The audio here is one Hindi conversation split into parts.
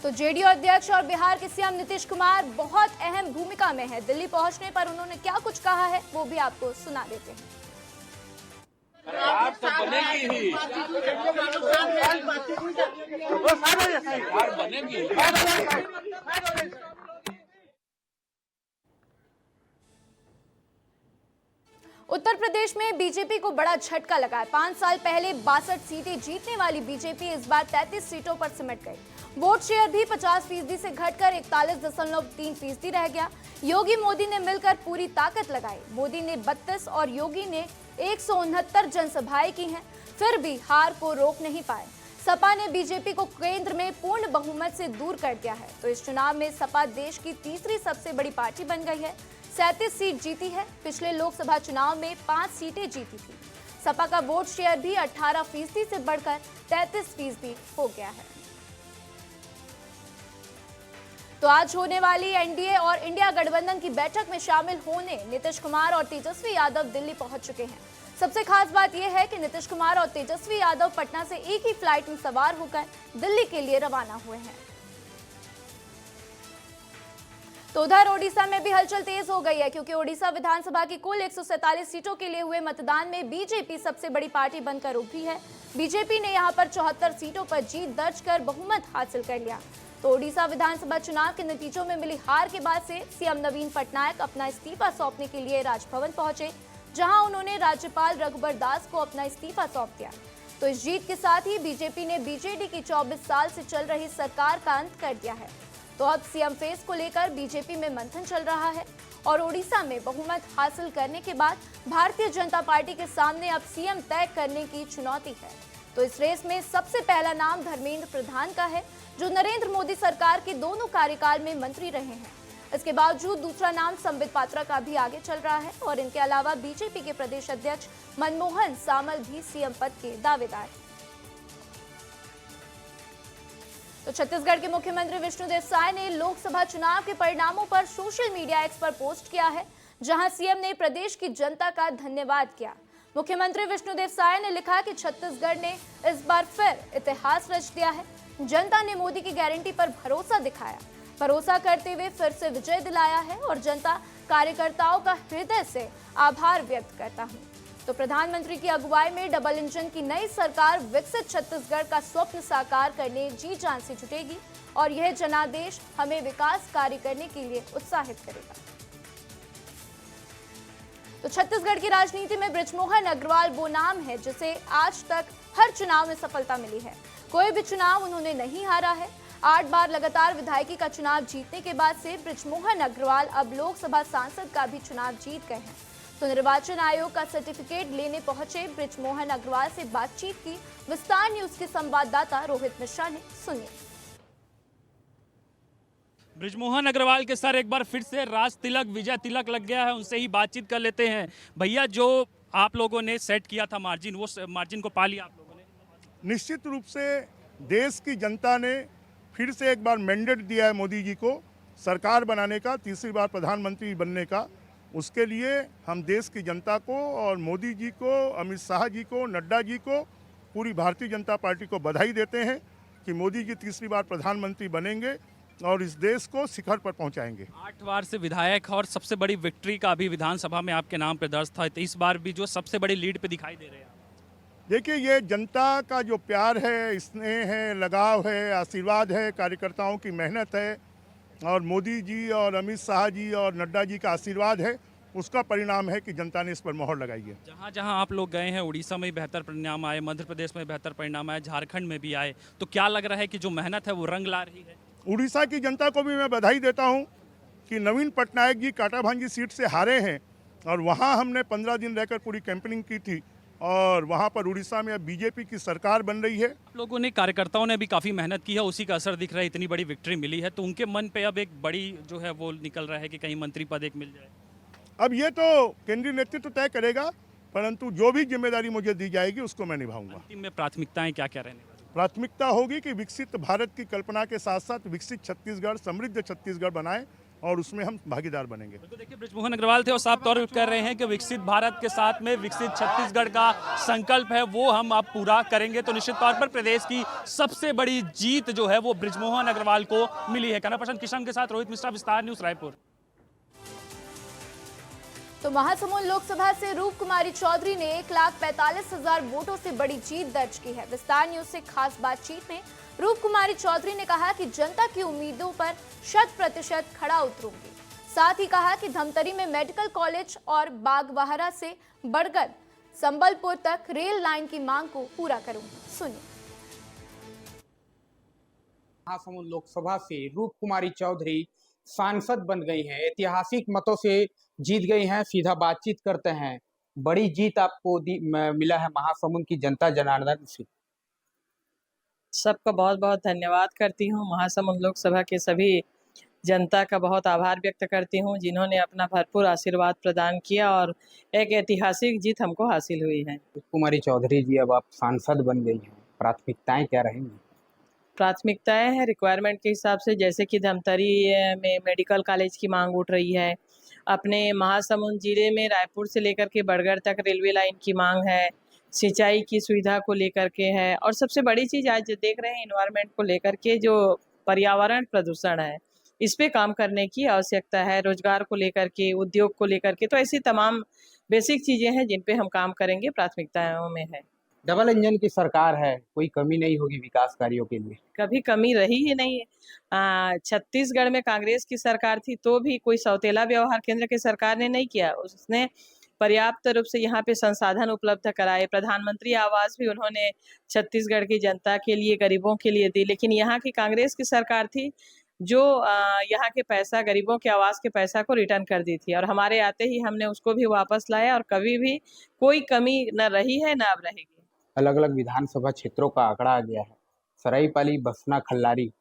तो जेडीयू अध्यक्ष और बिहार के सीएम नीतीश कुमार बहुत अहम भूमिका में है। दिल्ली पहुंचने पर उन्होंने क्या कुछ कहा है वो भी आपको सुना देते हैं। सरकार तो बनेगी ही, सरकार बनेगी। उत्तर प्रदेश में बीजेपी को बड़ा झटका लगा है। 5 साल पहले 62 सीटें जीतने वाली बीजेपी इस बार 33 सीटों पर सिमट गई। वोट शेयर भी 50% से घटकर 41.3% रह गया। योगी मोदी ने मिलकर पूरी ताकत लगाई। मोदी ने 32 और योगी ने 169 जनसभाएं की हैं, फिर भी हार को रोक नहीं पाए। सपा ने बीजेपी को केंद्र में पूर्ण बहुमत से दूर कर दिया है। तो इस चुनाव में सपा देश की तीसरी सबसे बड़ी पार्टी बन गई है। 37 सीट जीती है। पिछले लोकसभा चुनाव में 5 सीटें जीती थी। सपा का वोट शेयर भी 18% से बढ़कर 33% हो गया है। तो आज होने वाली एनडीए और इंडिया गठबंधन की बैठक में शामिल होने नीतीश कुमार और तेजस्वी यादव दिल्ली पहुंच चुके हैं। सबसे खास बात यह है कि नीतीश कुमार और तेजस्वी यादव पटना से एक ही फ्लाइट में सवार होकर दिल्ली के लिए रवाना हुए हैं। तो उधर ओडिशा में भी हलचल तेज हो गई है, क्योंकि ओडिशा विधानसभा की कुल 147 सीटों के लिए हुए मतदान में बीजेपी सबसे बड़ी पार्टी बनकर उभरी है। बीजेपी ने यहां पर 74 सीटों पर जीत दर्ज कर बहुमत हासिल कर लिया। तो ओडिशा विधानसभा चुनाव के नतीजों में मिली हार के बाद से सीएम नवीन पटनायक अपना इस्तीफा सौंपने के लिए राजभवन पहुंचे, जहां उन्होंने राज्यपाल रघुबर दास को अपना इस्तीफा सौंप दिया। तो इस जीत के साथ ही बीजेपी ने बीजेडी की 24 साल से चल रही सरकार का अंत कर दिया है। तो अब सीएम फेस को लेकर बीजेपी में मंथन चल रहा है और ओडिशा में बहुमत हासिल करने के बाद भारतीय जनता पार्टी के सामने अब सीएम तय करने की चुनौती है। तो इस रेस में सबसे पहला नाम धर्मेंद्र प्रधान का है, जो नरेंद्र मोदी सरकार के दोनों कार्यकाल में मंत्री रहे हैं। इसके बावजूद दूसरा नाम संबित पात्रा का भी आगे चल रहा है और इनके अलावा बीजेपी के प्रदेश अध्यक्ष मनमोहन सामल भी सीएम पद के दावेदार हैं। तो छत्तीसगढ़ के मुख्यमंत्री विष्णुदेव साय ने लोकसभा चुनाव के परिणामों पर सोशल मीडिया एक्स पर पोस्ट किया है, जहां सीएम ने प्रदेश की जनता का धन्यवाद किया। मुख्यमंत्री विष्णुदेव साय ने लिखा कि छत्तीसगढ़ ने इस बार फिर इतिहास रच दिया है। जनता ने मोदी की गारंटी पर भरोसा दिखाया, भरोसा करते हुए फिर से विजय दिलाया है और जनता कार्यकर्ताओं का हृदय से आभार व्यक्त करता हूं। तो प्रधानमंत्री की अगुवाई में डबल इंजन की नई सरकार विकसित छत्तीसगढ़ का स्वप्न साकार करने जी जान से जुटेगी और यह जनादेश हमें विकास कार्य करने के लिए उत्साहित करेगा। तो छत्तीसगढ़ की राजनीति में बृजमोहन अग्रवाल वो नाम है जिसे आज तक हर चुनाव में सफलता मिली है। कोई भी चुनाव उन्होंने नहीं हारा है। 8 बार लगातार विधायकी का चुनाव जीतने के बाद से बृजमोहन अग्रवाल अब लोकसभा सांसद का भी चुनाव जीत गए हैं। तो निर्वाचन आयोग का सर्टिफिकेट लेने पहुंचे बृजमोहन अग्रवाल से बातचीत की विस्तार न्यूज के संवाददाता रोहित मिश्रा ने। सुनिए। बृजमोहन अग्रवाल के सर एक बार फिर से राज तिलक, विजय तिलक लग गया है, उनसे ही बातचीत कर लेते हैं। भैया, जो आप लोगों ने सेट किया था मार्जिन, वो मार्जिन को पा लिया आप लोगों ने? निश्चित रूप से देश की जनता ने फिर से एक बार मैंडेट दिया है मोदी जी को सरकार बनाने का, तीसरी बार प्रधानमंत्री बनने का। उसके लिए हम देश की जनता को और मोदी जी को, अमित शाह जी को, नड्डा जी को, पूरी भारतीय जनता पार्टी को बधाई देते हैं कि मोदी जी तीसरी बार प्रधानमंत्री बनेंगे और इस देश को शिखर पर पहुंचाएंगे। 8 बार से विधायक और सबसे बड़ी विक्ट्री का अभी विधानसभा में आपके नाम पे दर्ज था, तो इस बार भी जो सबसे बड़ी लीड पे दिखाई दे रहे हैं। देखिए, ये जनता का जो प्यार है, स्नेह है, लगाव है, आशीर्वाद है, कार्यकर्ताओं की मेहनत है और मोदी जी और अमित शाह जी और नड्डा जी का आशीर्वाद है, उसका परिणाम है कि जनता ने इस पर मोहर लगाई है। जहाँ जहाँ आप लोग गए हैं, उड़ीसा में बेहतर परिणाम आए, मध्य प्रदेश में बेहतर परिणाम आए, झारखंड में भी आए, तो क्या लग रहा है कि जो मेहनत है वो रंग ला रही है? उड़ीसा की जनता को भी मैं बधाई देता हूं कि नवीन पटनायक जी काटाभांजी सीट से हारे हैं और वहां हमने 15 दिन रहकर पूरी कैंपेनिंग की थी और वहां पर उड़ीसा में अब बीजेपी की सरकार बन रही है। आप लोगों ने, कार्यकर्ताओं ने भी काफ़ी मेहनत की है, उसी का असर दिख रहा है, इतनी बड़ी विक्ट्री मिली है, तो उनके मन पे अब एक बड़ी जो है वो निकल रहा है कि कहीं मंत्री पद एक मिल जाए। अब ये तो केंद्रीय नेतृत्व तय करेगा, परंतु जो भी जिम्मेदारी मुझे दी जाएगी उसको मैं निभाऊंगा। अंतिम में प्राथमिकताएं क्या क्या रहने वाली? प्राथमिकता होगी कि विकसित भारत की कल्पना के साथ साथ विकसित छत्तीसगढ़, समृद्ध छत्तीसगढ़ बनाएं और उसमें हम भागीदार बनेंगे। तो देखिए बृजमोहन अग्रवाल थे और साफ तौर पर कह रहे हैं कि विकसित भारत के साथ में विकसित छत्तीसगढ़ का संकल्प है वो हम अब पूरा करेंगे। तो निश्चित तौर पर प्रदेश की सबसे बड़ी जीत जो है वो बृजमोहन अग्रवाल को मिली है। कैमरा पर्सन किशन के साथ रोहित मिश्रा, विस्तार न्यूज, रायपुर। तो महासमुंद लोकसभा से रूप कुमारी चौधरी ने 1,45,000 वोटों से बड़ी जीत दर्ज की है। विस्तार न्यूज से खास बातचीत में रूप कुमारी चौधरी ने कहा कि जनता की उम्मीदों पर 100% खड़ा उतरूंगी। साथ ही कहा कि धमतरी में मेडिकल कॉलेज और बागबाहरा से बड़गद संबलपुर तक रेल लाइन की मांग को पूरा करूंगी। सुनिए। महासमुंद लोकसभा से रूप कुमारी चौधरी सांसद बन गई हैं, ऐतिहासिक मतों से जीत गई हैं। सीधा बातचीत करते हैं। बड़ी जीत आपको मिला है महासमुंद की जनता जनार्दन से। सबका बहुत बहुत धन्यवाद करती हूँ। महासमुंद लोकसभा के सभी जनता का बहुत आभार व्यक्त करती हूँ जिन्होंने अपना भरपूर आशीर्वाद प्रदान किया और एक ऐतिहासिक जीत हमको हासिल हुई है। कुमारी चौधरी जी, अब आप सांसद बन गई हैं, प्राथमिकताएं क्या रहेंगी? प्राथमिकताएं हैं रिक्वायरमेंट के हिसाब से, जैसे कि धमतरी में मेडिकल कॉलेज की मांग उठ रही है। अपने महासमुंद जिले में रायपुर से लेकर के बड़गढ़ तक रेलवे लाइन की मांग है। सिंचाई की सुविधा को लेकर के है। और सबसे बड़ी चीज़ आज देख रहे हैं एनवायरनमेंट को लेकर के, जो पर्यावरण प्रदूषण है, इस पे काम करने की आवश्यकता है। रोजगार को लेकर के, उद्योग को लेकर के, तो ऐसी तमाम बेसिक चीज़ें हैं जिन पे हम काम करेंगे, प्राथमिकताओं में है। डबल इंजन की सरकार है, कोई कमी नहीं होगी विकास कार्यों के लिए? कभी कमी रही ही नहीं है। छत्तीसगढ़ में कांग्रेस की सरकार थी तो भी कोई सौतेला व्यवहार केंद्र की सरकार ने नहीं किया। उसने पर्याप्त रूप से यहाँ पे संसाधन उपलब्ध कराए। प्रधानमंत्री आवास भी उन्होंने छत्तीसगढ़ की जनता के लिए, गरीबों के लिए दी। लेकिन यहाँ की कांग्रेस की सरकार थी जो यहाँ के पैसा, गरीबों के आवास के पैसा को रिटर्न कर दी थी और हमारे आते ही हमने उसको भी वापस लाया और कभी भी कोई कमी न रही है न अब रहेगी। अलग अलग विधानसभा क्षेत्रों का आंकड़ा आ गया है, सरायपाली, बसना, खल्लारी,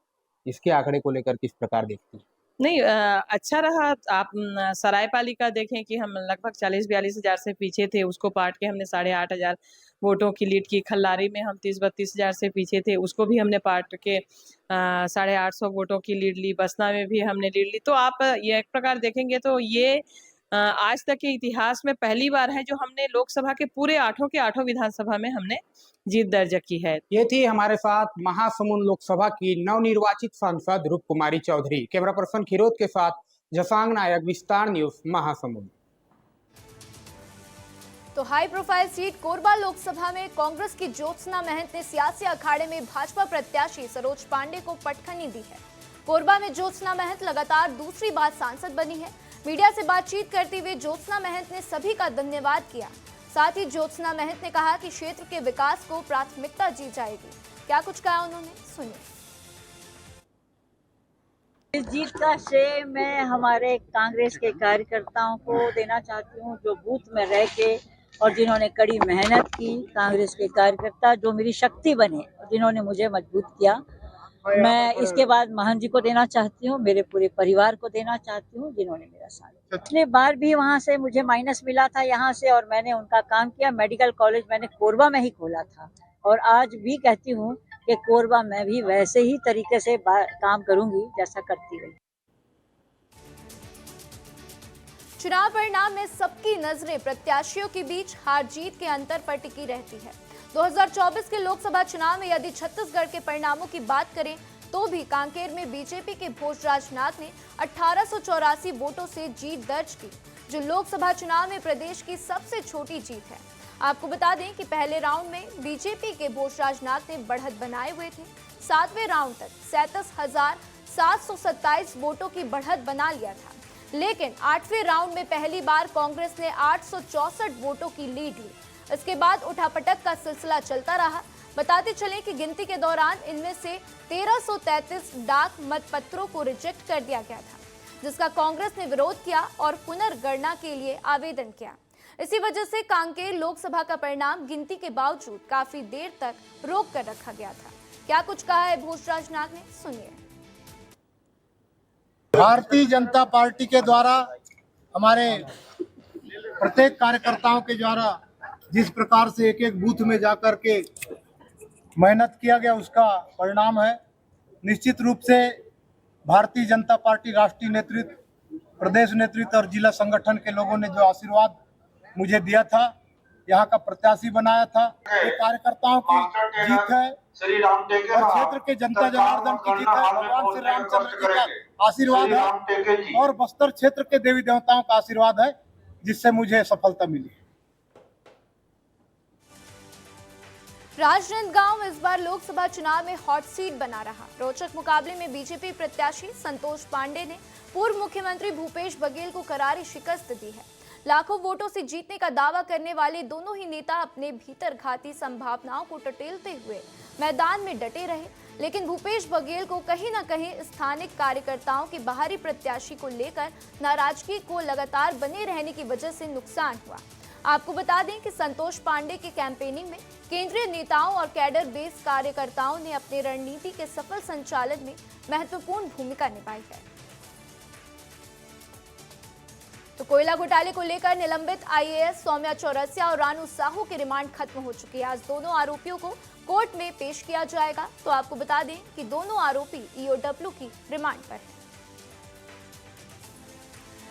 इसके आंकड़े को लेकर किस प्रकार देखती हैं? नहीं, अच्छा रहा। आप सरायपाली का देखें कि हम लगभग 40-42 हज़ार से पीछे थे, उसको पाट के हमने 8,500 वोटों की लीड की। खल्लारी में हम 30-32 हज़ार से पीछे थे, उसको भी हमने पाट के 850 वोटों की लीड ली। बसना में भी हमने लीड ली। तो आप ये एक प्रकार देखेंगे तो ये आज तक के इतिहास में पहली बार है जो हमने लोकसभा के पूरे 8 के 8 विधानसभा में हमने जीत दर्ज की है। ये थी हमारे साथ महासमुंद लोकसभा की नवनिर्वाचित सांसद रूप कुमारी चौधरी। कैमरा पर्सन खिरोद के साथ जसांग नायक, विस्तार न्यूज, महासमुंद। तो high profile seat Korba Lok Sabha में कांग्रेस की ज्योत्सना महंत ने सियासी अखाड़े में भाजपा प्रत्याशी सरोज पांडे को पटखनी दी है। कोरबा में ज्योत्सना महंत लगातार दूसरी बार सांसद बनी है। मीडिया से बातचीत करते हुए ज्योत्सना महंत ने सभी का धन्यवाद किया। साथ ही ज्योत्सना महंत ने कहा कि क्षेत्र के विकास को प्राथमिकता दी जाएगी। क्या कुछ कहा उन्होंने, सुनिए। इस जीत का श्रेय मैं हमारे कांग्रेस के कार्यकर्ताओं को देना चाहती हूँ जो बूथ में रह के और जिन्होंने कड़ी मेहनत की। कांग्रेस के कार्यकर्ता जो मेरी शक्ति बने, जिन्होंने मुझे मजबूत किया। मैं इसके बाद महंत जी को देना चाहती हूँ, मेरे पूरे परिवार को देना चाहती हूँ जिन्होंने मेरा साथ दिया। पिछली बार भी वहाँ से मुझे माइनस मिला था यहाँ से, और मैंने उनका काम किया। मेडिकल कॉलेज मैंने कोरबा में ही खोला था और आज भी कहती हूँ कि कोरबा में भी वैसे ही तरीके से काम करूंगी जैसा करती रही। चुनाव परिणाम में सबकी नजरें प्रत्याशियों के बीच हार जीत के अंतर पर टिकी रहती है। 2024 के लोकसभा चुनाव में यदि छत्तीसगढ़ के परिणामों की बात करें तो भी कांकेर में बीजेपी के भोजराज नाथ ने 1884 वोटों से जीत दर्ज की, जो लोकसभा चुनाव में प्रदेश की सबसे छोटी जीत है। आपको बता दें कि पहले राउंड में बीजेपी के भोजराज नाथ ने बढ़त बनाए हुए थे। 7वें राउंड तक 37,727 वोटों की बढ़त बना लिया था, लेकिन 8वें राउंड में पहली बार कांग्रेस ने 864 वोटों की लीड ली। इसके बाद उठापटक का सिलसिला चलता रहा। बताते चलें कि गिनती के दौरान इनमें से 1333 डाक मतपत्रों को रिजेक्ट कर दिया गया था, जिसका कांग्रेस ने विरोध किया और पुनर्गणना के लिए आवेदन किया। इसी वजह से कांकेर लोकसभा का परिणाम गिनती के बावजूद काफी देर तक रोक कर रखा गया था। क्या कुछ कहा है भोजराज नाथ ने, सुनिए। भारतीय जनता पार्टी के द्वारा हमारे प्रत्येक कार्यकर्ताओं के द्वारा जिस प्रकार से एक एक बूथ में जाकर के मेहनत किया गया, उसका परिणाम है। निश्चित रूप से भारतीय जनता पार्टी राष्ट्रीय नेतृत्व प्रदेश नेतृत्व और जिला संगठन के लोगों ने जो आशीर्वाद मुझे दिया था, यहाँ का प्रत्याशी बनाया था, ये कार्यकर्ताओं की जीत है और क्षेत्र के जनता जनार्दन की जीत है। भगवान श्री रामचंद्र जी का आशीर्वाद है और बस्तर क्षेत्र के देवी देवताओं का आशीर्वाद है, जिससे मुझे सफलता मिली। राजनांदगांव इस बार लोकसभा चुनाव में हॉट सीट बना रहा। रोचक मुकाबले में बीजेपी प्रत्याशी संतोष पांडे ने पूर्व मुख्यमंत्री भूपेश बघेल को करारी शिकस्त दी है। लाखों वोटों से जीतने का दावा करने वाले दोनों ही नेता अपने भीतर घाती संभावनाओं को टटेलते हुए मैदान में डटे रहे, लेकिन भूपेश बघेल को कहीं न कहीं स्थानिक कार्यकर्ताओं के बाहरी प्रत्याशी को लेकर नाराजगी को लगातार बने रहने की वजह से नुकसान हुआ। आपको बता दें कि संतोष पांडे के कैंपेनिंग में केंद्रीय नेताओं और कैडर बेस कार्यकर्ताओं ने अपनी रणनीति के सफल संचालन में महत्वपूर्ण भूमिका निभाई है। तो कोयला घोटाले को लेकर निलंबित आईएएस सौम्या चौरसिया और रानू साहू की रिमांड खत्म हो चुकी है। आज दोनों आरोपियों को कोर्ट में पेश किया जाएगा। तो आपको बता दें कि दोनों आरोपी ईओडब्ल्यू की रिमांड पर हैं।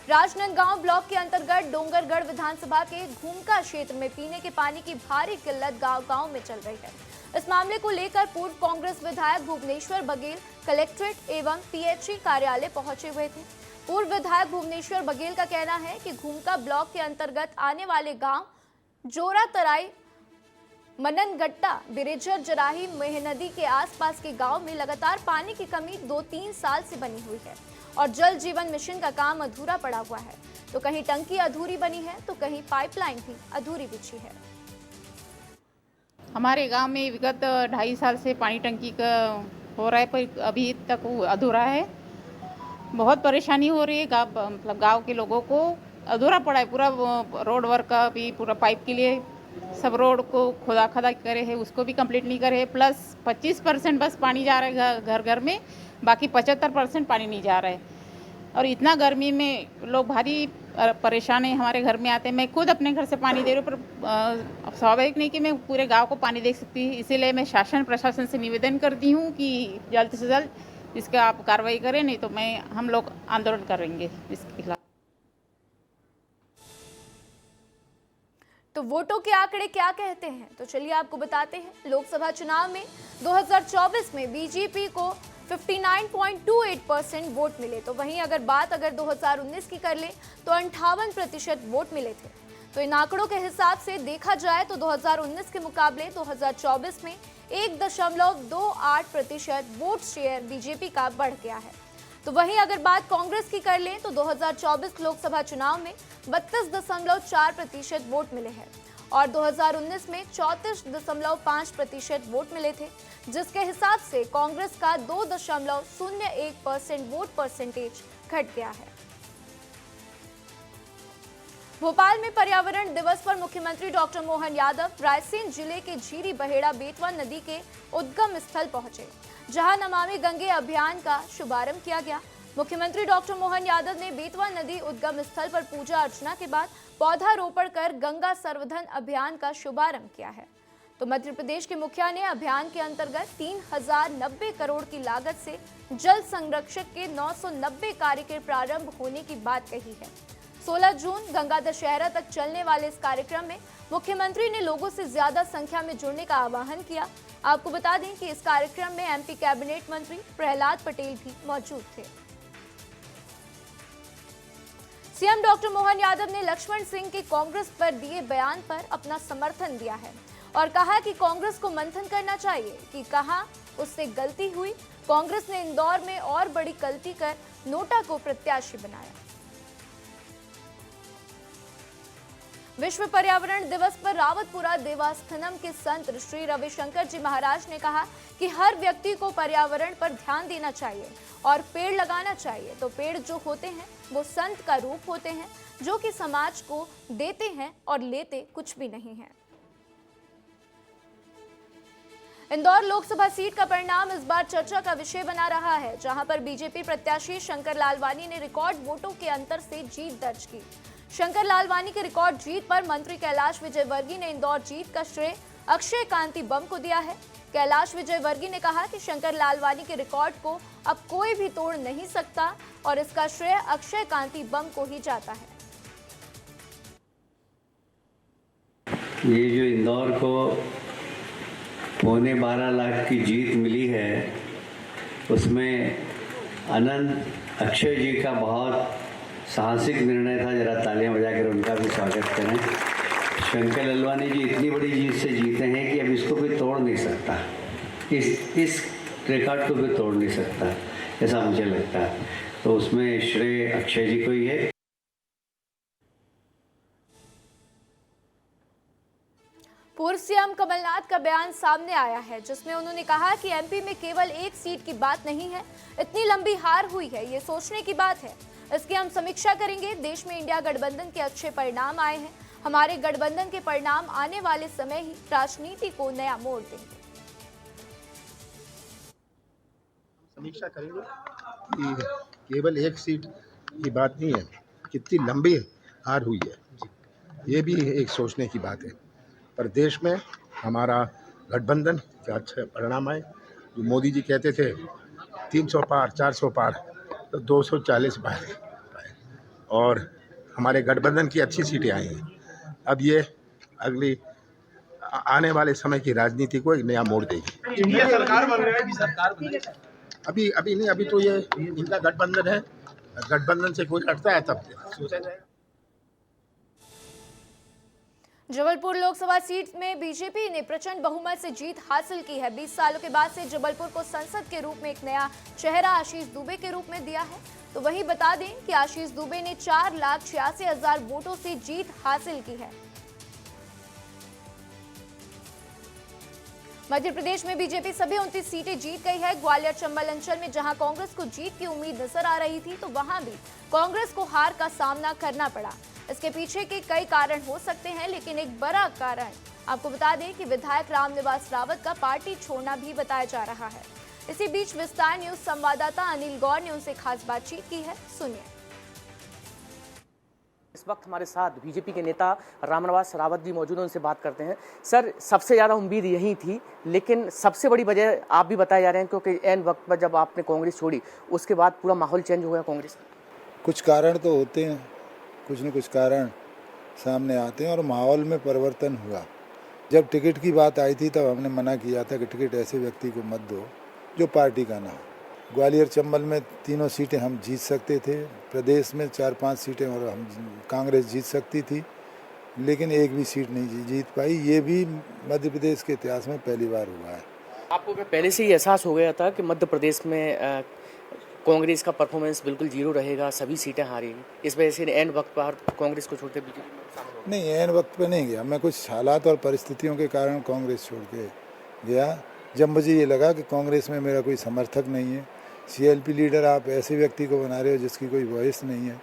राजनांदगांव ब्लॉक के अंतर्गत डोंगरगढ़ विधानसभा के घूमका क्षेत्र में पीने के पानी की भारी किल्लत गांव-गांव में चल रही है। इस मामले को लेकर पूर्व कांग्रेस विधायक भुवनेश्वर बघेल कलेक्ट्रेट एवं पीएचई कार्यालय पहुंचे हुए थे। पूर्व विधायक भुवनेश्वर बघेल का कहना है कि घूमका ब्लॉक के अंतर्गत आने वाले गांव जोरा तराई, मननगट्टा, बिरेजर, जराही, मेहनदी के आसपास के गांव में लगातार पानी की कमी 2-3 साल से बनी हुई है और जल जीवन मिशन का काम अधूरा पड़ा हुआ है। तो कहीं टंकी अधूरी बनी है तो कहीं पाइपलाइन भी अधूरी बिछी है। हमारे गांव में विगत 2.5 साल से पानी टंकी का हो रहा है, पर अभी तक वो अधूरा है। बहुत परेशानी हो रही है मतलब गांव के लोगों को। अधूरा पड़ा है पूरा रोड वर्क का भी, पूरा पाइप के लिए सब रोड को खुदा करे है, उसको भी कंप्लीट नहीं करे है। प्लस 25% बस पानी जा रहा है घर घर में, बाकी 75% पानी नहीं जा रहा है। और इतना गर्मी में लोग भारी परेशान है। हमारे घर में आते हैं, मैं खुद अपने घर से पानी दे रही हूँ, पर स्वाभाविक नहीं कि मैं पूरे गांव को पानी दे सकती। इसीलिए मैं शासन प्रशासन से निवेदन करती हूँ कि जल्द से जल्द इसका आप कार्रवाई करें, नहीं तो हम लोग आंदोलन करेंगे इसके खिलाफ। तो वोटों के आंकड़े क्या कहते हैं, तो चलिए आपको बताते हैं। लोकसभा चुनाव में 2024 में बीजेपी को 59.28% वोट मिले। तो वहीं अगर 2019 की कर ले तो 58% वोट मिले थे। तो इन आंकड़ों के हिसाब से देखा जाए तो 2019 के मुकाबले 2024 में 1.28% वोट शेयर बीजेपी का बढ़ गया है। तो वहीं अगर बात कांग्रेस की कर लें तो 2024 लोकसभा चुनाव में 32.4% वोट मिले हैं और 2019 में 34.5% वोट मिले थे, जिसके हिसाब से कांग्रेस का 2.01% वोट परसेंटेज घट गया है। भोपाल में पर्यावरण दिवस पर मुख्यमंत्री डॉक्टर मोहन यादव रायसेन जिले के झीरी बहेड़ा बेतवा नदी के उद्गम स्थल पहुंचे, जहां नमामि गंगे अभियान का शुभारंभ किया गया। मुख्यमंत्री डॉक्टर मोहन यादव ने बेतवा नदी उद्गम स्थल पर पूजा अर्चना के बाद पौधारोपण कर गंगा संवर्धन अभियान का शुभारंभ किया है। तो मध्य प्रदेश के मुखिया ने अभियान के अंतर्गत 3090 करोड़ की लागत से जल संरक्षक के 990 कार्य के प्रारंभ होने की बात कही है। 16 जून गंगा दशहरा तक चलने वाले इस कार्यक्रम में मुख्यमंत्री ने लोगों से ज्यादा संख्या में जुड़ने का आह्वान किया। आपको बता दें कि इस कार्यक्रम में एमपी कैबिनेट मंत्री प्रहलाद पटेल भी मौजूद थे। सीएम डॉक्टर मोहन यादव ने लक्ष्मण सिंह के कांग्रेस पर दिए बयान पर अपना समर्थन दिया है और कहा कि कांग्रेस को मंथन करना चाहिए कि कहां उससे गलती हुई। कांग्रेस ने इंदौर में और बड़ी गलती कर नोटा को प्रत्याशी बनाया। विश्व पर्यावरण दिवस पर रावतपुरा देवस्थानम के संत श्री रविशंकर जी महाराज ने कहा कि हर व्यक्ति को पर्यावरण पर ध्यान देना चाहिए और पेड़ लगाना चाहिए। तो पेड़ जो होते हैं वो संत का रूप होते हैं, जो कि समाज को देते हैं और लेते कुछ भी नहीं है। इंदौर लोकसभा सीट का परिणाम इस बार चर्चा का विषय बना रहा है, जहां पर बीजेपी प्रत्याशी शंकर लालवानी ने रिकॉर्ड वोटों के अंतर से जीत दर्ज की। शंकर लालवानी के रिकॉर्ड जीत पर मंत्री कैलाश विजयवर्गीय ने इंदौर जीत का श्रेय अक्षय कांति बम को दिया है। कैलाश विजयवर्गीय ने कहा कि शंकर लालवानी के रिकॉर्ड को अब कोई भी तोड़ नहीं सकता और इसका श्रेय अक्षय कांति बम को ही जाता है। ये जो इंदौर को 12.25 लाख की जीत मिली है, उसमें अनंत अक्षय जी का बहुत साहसिक निर्णय था। जरा तालियां बजाकर उनका भी स्वागत करें। शंकर लालवानी जी इतनी बड़ी जीत से जीते हैं कि अब इसको कोई तोड़ नहीं सकता, इस रिकॉर्ड को कोई तोड़ नहीं सकता, ऐसा मुझे लगता है। तो उसमें श्रेय अक्षय जी को ही है। पूर्व सीएम कमलनाथ का बयान सामने आया है, जिसमें उन्होंने कहा कि एमपी में केवल एक सीट की बात नहीं है, इतनी लंबी हार हुई है, ये सोचने की बात है। इसकी हम समीक्षा करेंगे। देश में इंडिया गठबंधन के अच्छे परिणाम आए हैं। हमारे गठबंधन के परिणाम आने वाले समय ही राजनीति को नया मोड़ देंगे। समीक्षा करेंगे कि केवल एक सीट की बात नहीं है, कितनी लंबी हार हुई है, ये भी एक सोचने की बात है। पर देश में हमारा गठबंधन का अच्छे परिणाम आए। जो मोदी जी कहते थे 300 पार 400 पार, तो 240 पार, और हमारे गठबंधन की अच्छी सीटें आई हैं। अब ये अगली आने वाले समय की राजनीति को एक नया मोड़ देगी। इंडिया सरकार बन रहा है कि सरकार बन रहा है? अभी नहीं, अभी तो ये इनका गठबंधन है। गठबंधन से कोई हटता है तब सोचा जाएगा। जबलपुर लोकसभा सीट में बीजेपी ने प्रचंड बहुमत से जीत हासिल की है। 20 सालों के बाद से जबलपुर को संसद के रूप में एक नया चेहरा आशीष दुबे के रूप में दिया है। तो वही बता दें कि आशीष दुबे ने 4,86,000 वोटों से जीत हासिल की है। मध्य प्रदेश में बीजेपी सभी 29 सीटें जीत गई है। ग्वालियर चंबल अंचल में जहां कांग्रेस को जीत की उम्मीद नजर आ रही थी, तो वहां भी कांग्रेस को हार का सामना करना पड़ा। इसके पीछे के कई कारण हो सकते हैं, लेकिन एक बड़ा कारण आपको बता दें कि विधायक रामनिवास रावत का पार्टी छोड़ना भी बताया जा रहा है। इसी बीच विस्तार न्यूज संवाददाता अनिल गौर ने उनसे खास बातचीत की है, सुनिए। इस वक्त हमारे साथ बीजेपी के नेता रामनिवास रावत जी मौजूद हैं, उनसे बात करते हैं। सर, सबसे ज़्यादा उम्मीद यही थी, लेकिन सबसे बड़ी वजह आप भी बताए जा रहे हैं, क्योंकि एन वक्त पर जब आपने कांग्रेस छोड़ी, उसके बाद पूरा माहौल चेंज हो गया कांग्रेस। कुछ कारण तो होते हैं, कुछ न कुछ कारण सामने आते हैं और माहौल में परिवर्तन हुआ। जब टिकट की बात आई थी तब हमने मना किया था कि टिकट ऐसे व्यक्ति को मत दो जो पार्टी का ना हो। ग्वालियर चंबल में तीनों सीटें हम जीत सकते थे, प्रदेश में 4-5 सीटें और हम कांग्रेस जीत सकती थी, लेकिन एक भी सीट नहीं जीत पाई। ये भी मध्य प्रदेश के इतिहास में पहली बार हुआ है। आपको पहले से ही एहसास हो गया था कि मध्य प्रदेश में कांग्रेस का परफॉर्मेंस बिल्कुल जीरो रहेगा, सभी सीटें हारेगी, इस वजह से एन वक्त पर कांग्रेस को छोड़कर बीजेपी में शामिल हो? नहीं, एन वक्त पे नहीं गया मैं, कुछ हालात और परिस्थितियों के कारण कांग्रेस छोड़ के गया। जब मुझे ये लगा कि कांग्रेस में मेरा कोई समर्थक नहीं है। CLP लीडर आप ऐसे व्यक्ति को बना रहे हो जिसकी कोई वॉइस नहीं है,